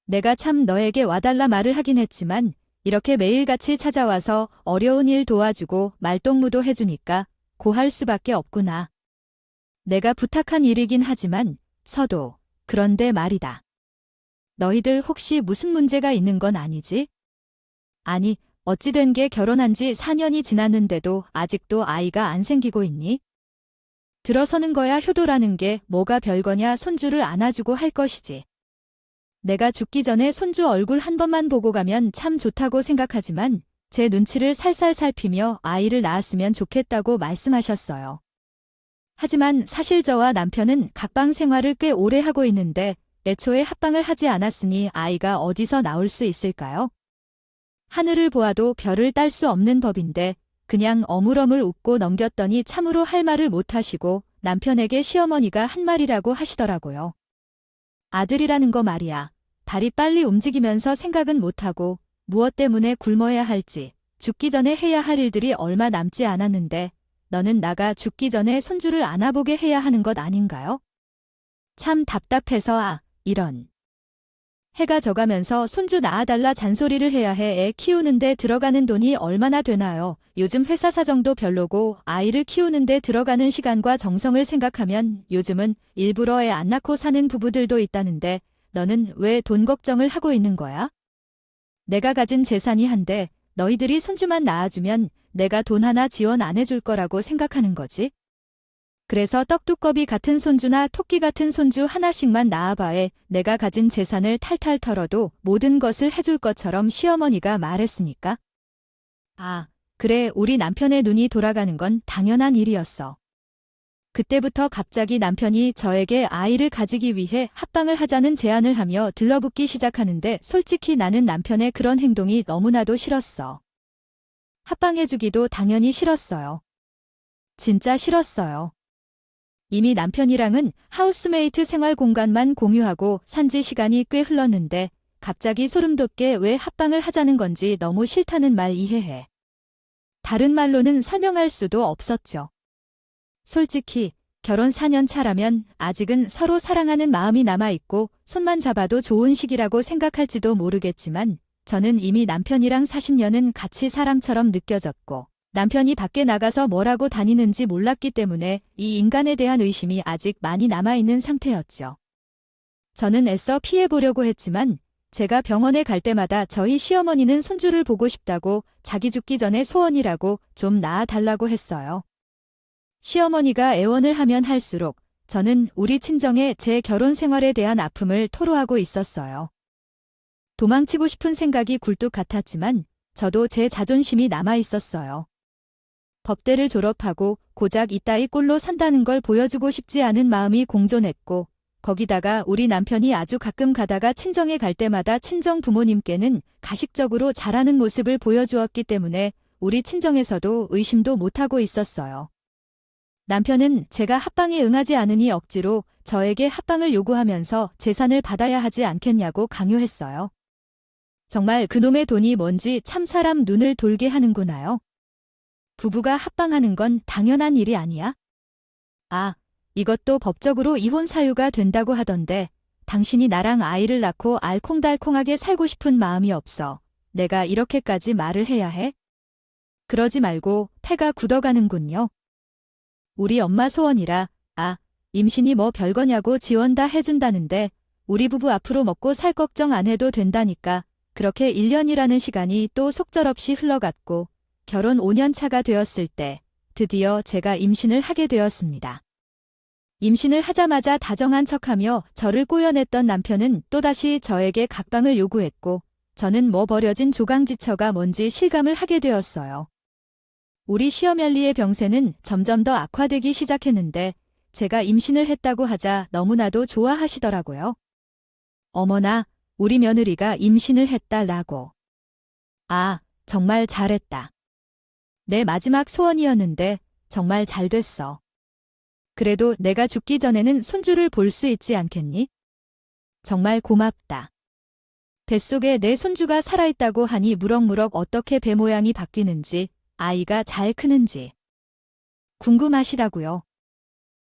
내가 참 너에게 와달라 말을 하긴 했지만 이렇게 매일같이 찾아와서 어려운 일 도와주고 말동무도 해주니까 고할 수밖에 없구나. 내가 부탁한 일이긴 하지만 서도 그런데 말이다. 너희들 혹시 무슨 문제가 있는 건 아니지? 아니, 어찌 된 게 결혼한 지 4년이 지났는데도 아직도 아이가 안 생기고 있니? 들어서는 거야 효도라는 게 뭐가 별거냐 손주를 안아주고 할 것이지. 내가 죽기 전에 손주 얼굴 한 번만 보고 가면 참 좋다고 생각하지만 제 눈치를 살살 살피며 아이를 낳았으면 좋겠다고 말씀하셨어요. 하지만 사실 저와 남편은 각방 생활을 꽤 오래 하고 있는데 애초에 합방을 하지 않았으니 아이가 어디서 나올 수 있을까요? 하늘을 보아도 별을 딸 수 없는 법인데 그냥 어물어물 웃고 넘겼더니 참으로 할 말을 못하시고 남편에게 시어머니가 한 말이라고 하시더라고요. 아들이라는 거 말이야. 발이 빨리 움직이면서 생각은 못하고 무엇 때문에 굶어야 할지 죽기 전에 해야 할 일들이 얼마 남지 않았는데 너는 나가 죽기 전에 손주를 안아보게 해야 하는 것 아닌가요? 참 답답해서 이런. 해가 져가면서 손주 낳아달라 잔소리를 해야 해 애 키우는데 들어가는 돈이 얼마나 되나요? 요즘 회사 사정도 별로고 아이를 키우는데 들어가는 시간과 정성을 생각하면 요즘은 일부러 애 안 낳고 사는 부부들도 있다는데 너는 왜 돈 걱정을 하고 있는 거야? 내가 가진 재산이 한데 너희들이 손주만 낳아주면 내가 돈 하나 지원 안 해줄 거라고 생각하는 거지? 그래서 떡두꺼비 같은 손주나 토끼 같은 손주 하나씩만 낳아봐에 내가 가진 재산을 탈탈 털어도 모든 것을 해줄 것처럼 시어머니가 말했으니까. 아, 그래 우리 남편의 눈이 돌아가는 건 당연한 일이었어. 그때부터 갑자기 남편이 저에게 아이를 가지기 위해 합방을 하자는 제안을 하며 들러붙기 시작하는데 솔직히 나는 남편의 그런 행동이 너무나도 싫었어. 합방해주기도 당연히 싫었어요. 진짜 싫었어요. 이미 남편이랑은 하우스메이트 생활 공간만 공유하고 산지 시간이 꽤 흘렀는데 갑자기 소름 돋게 왜 합방을 하자는 건지 너무 싫다는 말 이해해. 다른 말로는 설명할 수도 없었죠. 솔직히 결혼 4년 차라면 아직은 서로 사랑하는 마음이 남아있고 손만 잡아도 좋은 시기라고 생각할지도 모르겠지만 저는 이미 남편이랑 40년은 같이 사람처럼 느껴졌고 남편이 밖에 나가서 뭐라고 다니는지 몰랐기 때문에 이 인간에 대한 의심이 아직 많이 남아있는 상태였죠. 저는 애써 피해보려고 했지만 제가 병원에 갈 때마다 저희 시어머니는 손주를 보고 싶다고 자기 죽기 전에 소원이라고 좀 낳아달라고 했어요. 시어머니가 애원을 하면 할수록 저는 우리 친정에 제 결혼 생활에 대한 아픔을 토로하고 있었어요. 도망치고 싶은 생각이 굴뚝 같았지만 저도 제 자존심이 남아있었어요. 법대를 졸업하고 고작 이따위 꼴로 산다는 걸 보여주고 싶지 않은 마음이 공존했고 거기다가 우리 남편이 아주 가끔 가다가 친정에 갈 때마다 친정 부모님께는 가식적으로 잘하는 모습을 보여주었기 때문에 우리 친정에서도 의심도 못하고 있었어요. 남편은 제가 합방에 응하지 않으니 억지로 저에게 합방을 요구하면서 재산을 받아야 하지 않겠냐고 강요했어요. 정말 그놈의 돈이 뭔지 참 사람 눈을 돌게 하는구나요. 부부가 합방하는 건 당연한 일이 아니야? 아, 이것도 법적으로 이혼 사유가 된다고 하던데 당신이 나랑 아이를 낳고 알콩달콩하게 살고 싶은 마음이 없어. 내가 이렇게까지 말을 해야 해? 그러지 말고 패가 굳어가는군요. 우리 엄마 소원이라 임신이 뭐 별거냐고 지원 다 해준다는데 우리 부부 앞으로 먹고 살 걱정 안 해도 된다니까. 그렇게 1년이라는 시간이 또 속절없이 흘러갔고 결혼 5년 차가 되었을 때 드디어 제가 임신을 하게 되었습니다. 임신을 하자마자 다정한 척하며 저를 꼬여냈던 남편은 또다시 저에게 각방을 요구했고 저는 뭐 버려진 조강지처가 뭔지 실감을 하게 되었어요. 우리 시어머니의 병세는 점점 더 악화되기 시작했는데 제가 임신을 했다고 하자 너무나도 좋아하시더라고요. 어머나, 우리 며느리가 임신을 했다라고. 아, 정말 잘했다. 내 마지막 소원이었는데 정말 잘 됐어. 그래도 내가 죽기 전에는 손주를 볼 수 있지 않겠니? 정말 고맙다. 뱃속에 내 손주가 살아있다고 하니 무럭무럭 어떻게 배 모양이 바뀌는지, 아이가 잘 크는지 궁금하시다고요.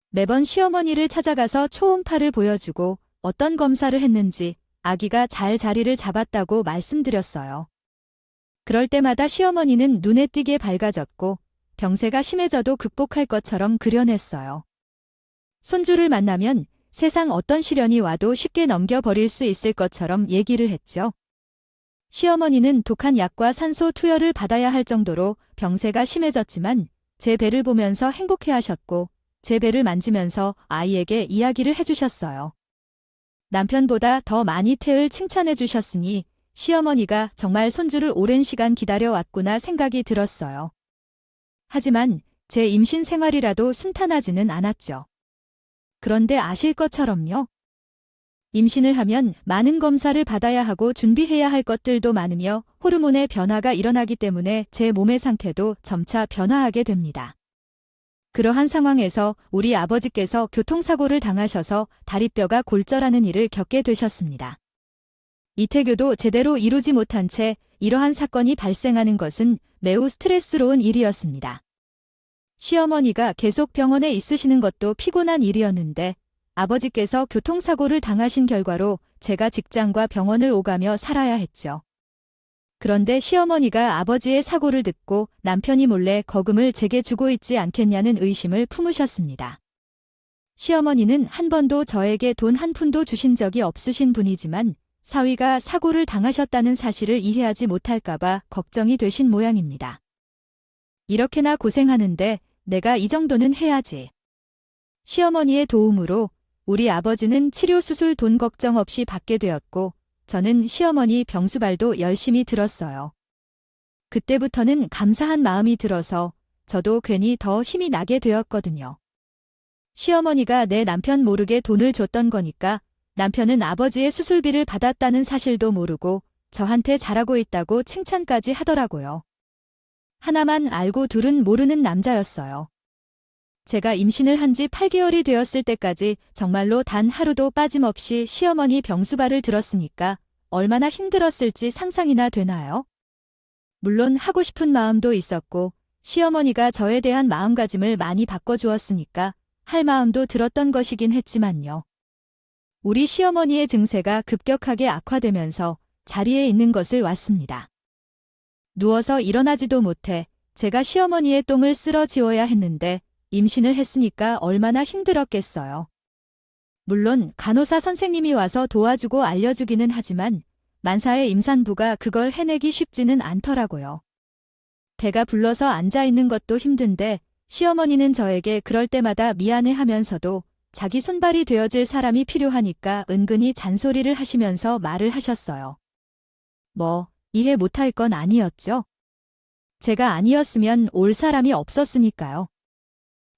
매번 시어머니를 찾아가서 초음파를 보여주고 어떤 검사를 했는지 아기가 잘 자리를 잡았다고 말씀드렸어요. 그럴 때마다 시어머니는 눈에 띄게 밝아졌고 병세가 심해져도 극복할 것처럼 그려냈어요. 손주를 만나면 세상 어떤 시련이 와도 쉽게 넘겨버릴 수 있을 것처럼 얘기를 했죠. 시어머니는 독한 약과 산소 투여를 받아야 할 정도로 병세가 심해졌지만 제 배를 보면서 행복해하셨고 제 배를 만지면서 아이에게 이야기를 해주셨어요. 남편보다 더 많이 태을 칭찬해 주셨으니 시어머니가 정말 손주를 오랜 시간 기다려왔구나 생각이 들었어요. 하지만 제 임신 생활이라도 순탄하지는 않았죠. 그런데 아실 것처럼요. 임신을 하면 많은 검사를 받아야 하고 준비해야 할 것들도 많으며 호르몬의 변화가 일어나기 때문에 제 몸의 상태도 점차 변화하게 됩니다. 그러한 상황에서 우리 아버지께서 교통사고를 당하셔서 다리뼈가 골절하는 일을 겪게 되셨습니다. 이태교도 제대로 이루지 못한 채 이러한 사건이 발생하는 것은 매우 스트레스로운 일이었습니다. 시어머니가 계속 병원에 있으시는 것도 피곤한 일이었는데 아버지께서 교통사고를 당하신 결과로 제가 직장과 병원을 오가며 살아야 했죠. 그런데 시어머니가 아버지의 사고를 듣고 남편이 몰래 거금을 제게 주고 있지 않겠냐는 의심을 품으셨습니다. 시어머니는 한 번도 저에게 돈 한 푼도 주신 적이 없으신 분이지만 사위가 사고를 당하셨다는 사실을 이해하지 못할까봐 걱정이 되신 모양입니다. 이렇게나 고생하는데 내가 이 정도는 해야지. 시어머니의 도움으로 우리 아버지는 치료 수술 돈 걱정 없이 받게 되었고 저는 시어머니 병수발도 열심히 들었어요. 그때부터는 감사한 마음이 들어서 저도 괜히 더 힘이 나게 되었거든요. 시어머니가 내 남편 모르게 돈을 줬던 거니까 남편은 아버지의 수술비를 받았다는 사실도 모르고 저한테 잘하고 있다고 칭찬까지 하더라고요. 하나만 알고 둘은 모르는 남자였어요. 제가 임신을 한 지 8개월이 되었을 때까지 정말로 단 하루도 빠짐없이 시어머니 병수발을 들었으니까 얼마나 힘들었을지 상상이나 되나요? 물론 하고 싶은 마음도 있었고 시어머니가 저에 대한 마음가짐을 많이 바꿔주었으니까 할 마음도 들었던 것이긴 했지만요. 우리 시어머니의 증세가 급격하게 악화되면서 자리에 있는 것을 왔습니다. 누워서 일어나지도 못해 제가 시어머니의 똥을 쓸어 지워야 했는데 임신을 했으니까 얼마나 힘들었겠어요. 물론 간호사 선생님이 와서 도와주고 알려주기는 하지만 만사의 임산부가 그걸 해내기 쉽지는 않더라고요. 배가 불러서 앉아있는 것도 힘든데 시어머니는 저에게 그럴 때마다 미안해하면서도 자기 손발이 되어줄 사람이 필요하니까 은근히 잔소리를 하시면서 말을 하셨어요. 이해 못할 건 아니었죠. 제가 아니었으면 올 사람이 없었으니까요.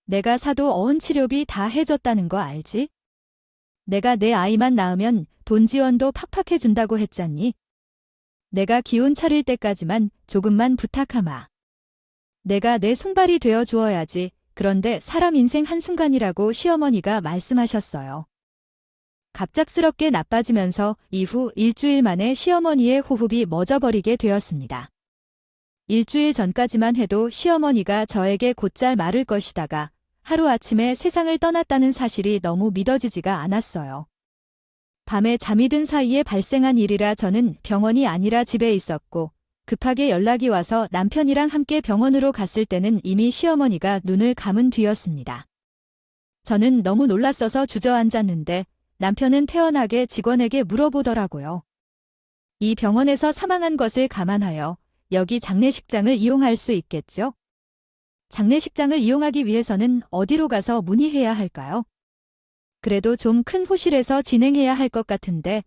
내가 사도 어은 치료비 다 해줬다는 거 알지? 내가 내 아이만 낳으면 돈 지원도 팍팍 해준다고 했잖니? 내가 기운 차릴 때까지만 조금만 부탁하마. 내가 내 손발이 되어 주어야지. 그런데 사람 인생 한순간이라고 시어머니가 말씀하셨어요. 갑작스럽게 나빠지면서 이후 일주일 만에 시어머니의 호흡이 멎어버리게 되었습니다. 일주일 전까지만 해도 시어머니가 저에게 곧잘 말을 것이다가 하루아침에 세상을 떠났다는 사실이 너무 믿어지지가 않았어요. 밤에 잠이 든 사이에 발생한 일이라 저는 병원이 아니라 집에 있었고 급하게 연락이 와서 남편이랑 함께 병원으로 갔을 때는 이미 시어머니가 눈을 감은 뒤였습니다. 저는 너무 놀랐어서 주저앉았는데 남편은 태연하게 직원에게 물어보더라고요. 이 병원에서 사망한 것을 감안하여 여기 장례식장을 이용할 수 있겠죠? 장례식장을 이용하기 위해서는 어디로 가서 문의해야 할까요? 그래도 좀 큰 호실에서 진행해야 할 것 같은데,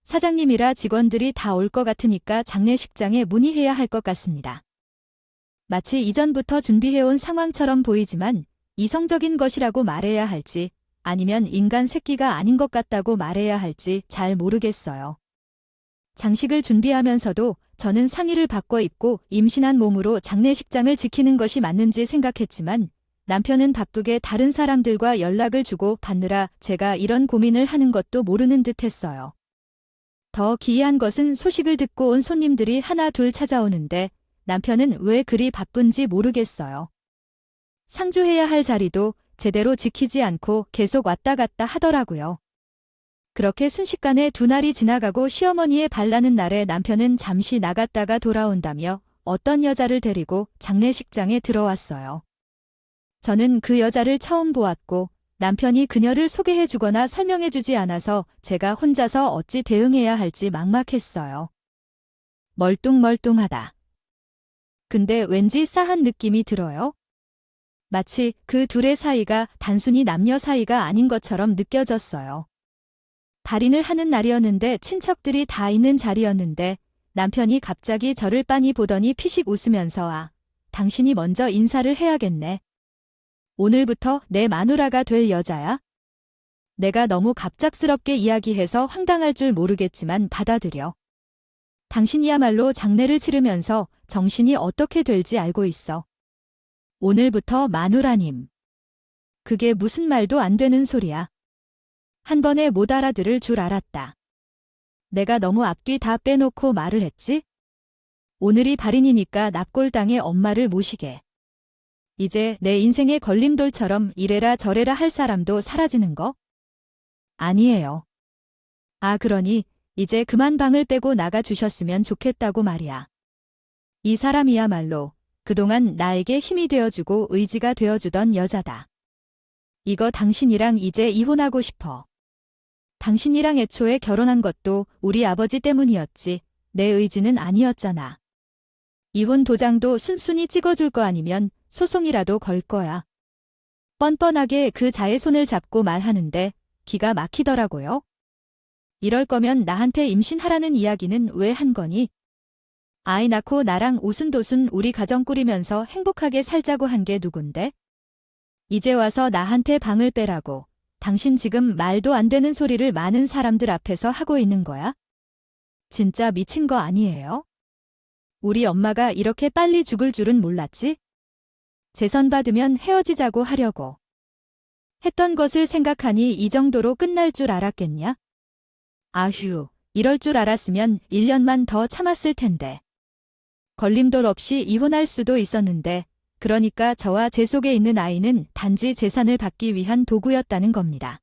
사장님이라 직원들이 다 올 것 같으니까 장례식장에 문의해야 할 것 같습니다. 마치 이전부터 준비해온 상황처럼 보이지만 이성적인 것이라고 말해야 할지 아니면 인간 새끼가 아닌 것 같다고 말해야 할지 잘 모르겠어요. 장식을 준비하면서도 저는 상의를 바꿔 입고 임신한 몸으로 장례식장을 지키는 것이 맞는지 생각했지만 남편은 바쁘게 다른 사람들과 연락을 주고 받느라 제가 이런 고민을 하는 것도 모르는 듯 했어요. 더 기이한 것은 소식을 듣고 온 손님들이 하나 둘 찾아오는데 남편은 왜 그리 바쁜지 모르겠어요. 상주해야 할 자리도 제대로 지키지 않고 계속 왔다 갔다 하더라고요. 그렇게 순식간에 2날이 지나가고 시어머니의 발라는 날에 남편은 잠시 나갔다가 돌아온다며 어떤 여자를 데리고 장례식장에 들어왔어요. 저는 그 여자를 처음 보았고 남편이 그녀를 소개해주거나 설명해주지 않아서 제가 혼자서 어찌 대응해야 할지 막막했어요. 멀뚱멀뚱하다. 근데 왠지 싸한 느낌이 들어요. 마치 그 둘의 사이가 단순히 남녀 사이가 아닌 것처럼 느껴졌어요. 발인을 하는 날이었는데 친척들이 다 있는 자리였는데 남편이 갑자기 저를 빤히 보더니 피식 웃으면서 당신이 먼저 인사를 해야겠네. 오늘부터 내 마누라가 될 여자야? 내가 너무 갑작스럽게 이야기해서 황당할 줄 모르겠지만 받아들여. 당신이야말로 장례를 치르면서 정신이 어떻게 될지 알고 있어. 오늘부터 마누라님. 그게 무슨 말도 안 되는 소리야. 한 번에 못 알아들을 줄 알았다. 내가 너무 앞뒤 다 빼놓고 말을 했지? 오늘이 발인이니까 납골당에 엄마를 모시게. 이제 내 인생의 걸림돌처럼 이래라 저래라 할 사람도 사라지는 거? 아니에요. 그러니 이제 그만 방을 빼고 나가 주셨으면 좋겠다고 말이야. 이 사람이야말로 그동안 나에게 힘이 되어주고 의지가 되어주던 여자다. 이거 당신이랑 이제 이혼하고 싶어. 당신이랑 애초에 결혼한 것도 우리 아버지 때문이었지 내 의지는 아니었잖아. 이혼 도장도 순순히 찍어줄 거 아니면 소송이라도 걸 거야. 뻔뻔하게 그 자의 손을 잡고 말하는데 기가 막히더라고요. 이럴 거면 나한테 임신하라는 이야기는 왜 한 거니? 아이 낳고 나랑 오순도순 우리 가정 꾸리면서 행복하게 살자고 한 게 누군데? 이제 와서 나한테 방을 빼라고. 당신 지금 말도 안 되는 소리를 많은 사람들 앞에서 하고 있는 거야? 진짜 미친 거 아니에요? 우리 엄마가 이렇게 빨리 죽을 줄은 몰랐지? 재선 받으면 헤어지자고 하려고. 했던 것을 생각하니 이 정도로 끝날 줄 알았겠냐? 아휴, 이럴 줄 알았으면 1년만 더 참았을 텐데. 걸림돌 없이 이혼할 수도 있었는데, 그러니까 저와 제 속에 있는 아이는 단지 재산을 받기 위한 도구였다는 겁니다.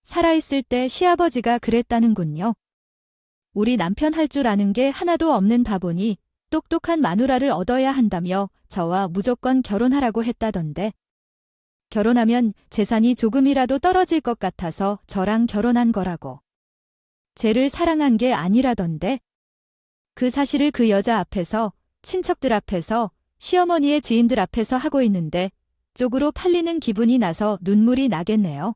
살아있을 때 시아버지가 그랬다는군요. 우리 남편 할 줄 아는 게 하나도 없는 바보니 똑똑한 마누라를 얻어야 한다며 저와 무조건 결혼하라고 했다던데. 결혼하면 재산이 조금이라도 떨어질 것 같아서 저랑 결혼한 거라고. 쟤를 사랑한 게 아니라던데. 그 사실을 그 여자 앞에서, 친척들 앞에서, 시어머니의 지인들 앞에서 하고 있는데 쪽으로 팔리는 기분이 나서 눈물이 나겠네요.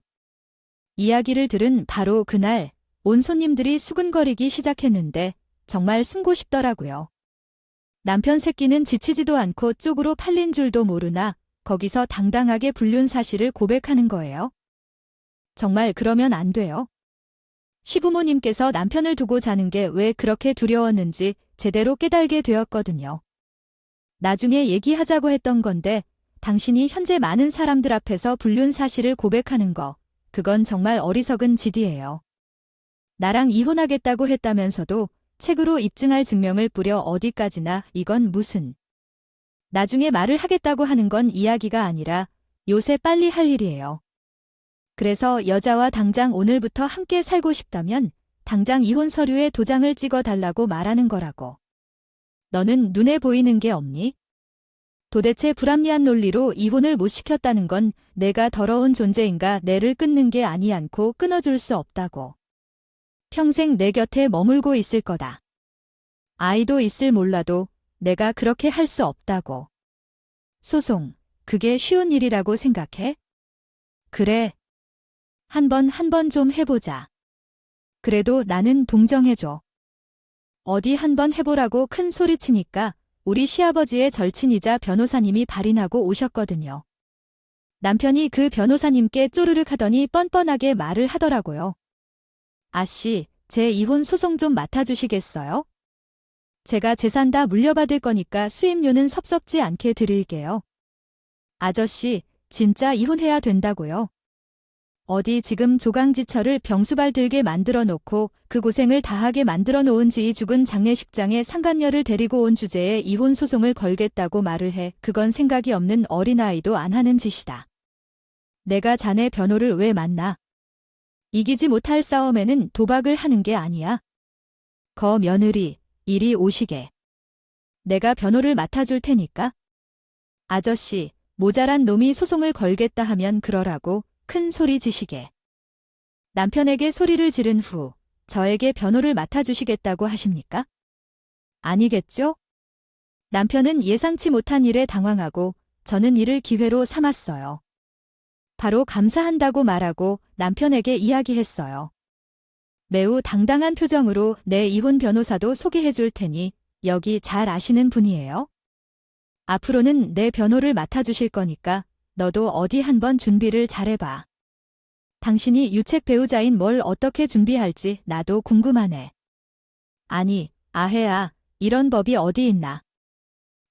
이야기를 들은 바로 그날 온 손님들이 수근거리기 시작했는데 정말 숨고 싶더라고요. 남편 새끼는 지치지도 않고 쪽으로 팔린 줄도 모르나 거기서 당당하게 불륜 사실을 고백하는 거예요. 정말 그러면 안 돼요. 시부모님께서 남편을 두고 자는 게 왜 그렇게 두려웠는지 제대로 깨달게 되었거든요. 나중에 얘기하자고 했던 건데 당신이 현재 많은 사람들 앞에서 불륜 사실을 고백하는 거, 그건 정말 어리석은 짓이에요. 나랑 이혼하겠다고 했다면서도 책으로 입증할 증명을 뿌려 어디까지나 이건 무슨. 나중에 말을 하겠다고 하는 건 이야기가 아니라 요새 빨리 할 일이에요. 그래서 여자와 당장 오늘부터 함께 살고 싶다면 당장 이혼 서류에 도장을 찍어 달라고 말하는 거라고. 너는 눈에 보이는 게 없니? 도대체 불합리한 논리로 이혼을 못 시켰다는 건 내가 더러운 존재인가 내를 끊는 게 아니 않고 끊어줄 수 없다고. 평생 내 곁에 머물고 있을 거다. 아이도 있을 몰라도 내가 그렇게 할 수 없다고. 소송, 그게 쉬운 일이라고 생각해? 그래. 한 번 좀 해보자. 그래도 나는 동정해줘. 어디 한번 해보라고 큰 소리치니까 우리 시아버지의 절친이자 변호사님이 발인하고 오셨거든요. 남편이 그 변호사님께 쪼르륵 하더니 뻔뻔하게 말을 하더라고요. 아씨, 제 이혼 소송 좀 맡아주시겠어요? 제가 재산 다 물려받을 거니까 수임료는 섭섭지 않게 드릴게요. 아저씨, 진짜 이혼해야 된다고요. 어디 지금 조강지처를 병수발 들게 만들어 놓고 그 고생을 다하게 만들어 놓은 지이 죽은 장례식장에 상간녀를 데리고 온 주제에 이혼 소송을 걸겠다고 말을 해. 그건 생각이 없는 어린아이도 안 하는 짓이다. 내가 자네 변호를 왜 만나? 이기지 못할 싸움에는 도박을 하는 게 아니야. 거 며느리, 이리 오시게. 내가 변호를 맡아줄 테니까. 아저씨, 모자란 놈이 소송을 걸겠다 하면 그러라고 큰 소리 지시게. 남편에게 소리를 지른 후 저에게 변호를 맡아주시겠다고 하십니까? 아니겠죠? 남편은 예상치 못한 일에 당황하고 저는 이를 기회로 삼았어요. 바로 감사한다고 말하고 남편에게 이야기했어요. 매우 당당한 표정으로 내 이혼 변호사도 소개해 줄 테니 여기 잘 아시는 분이에요. 앞으로는 내 변호를 맡아주실 거니까 너도 어디 한번 준비를 잘해봐. 당신이 유책 배우자인 뭘 어떻게 준비할지 나도 궁금하네. 아니, 아혜야, 이런 법이 어디 있나.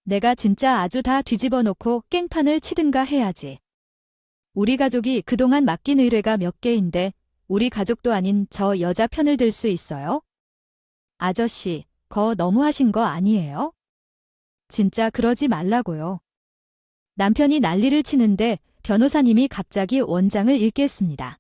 내가 진짜 아주 다 뒤집어 놓고 깽판을 치든가 해야지. 우리 가족이 그동안 맡긴 의뢰가 몇 개인데 우리 가족도 아닌 저 여자 편을 들 수 있어요? 아저씨, 거 너무하신 거 아니에요? 진짜 그러지 말라고요. 남편이 난리를 치는데 변호사님이 갑자기 원장을 읽겠습니다.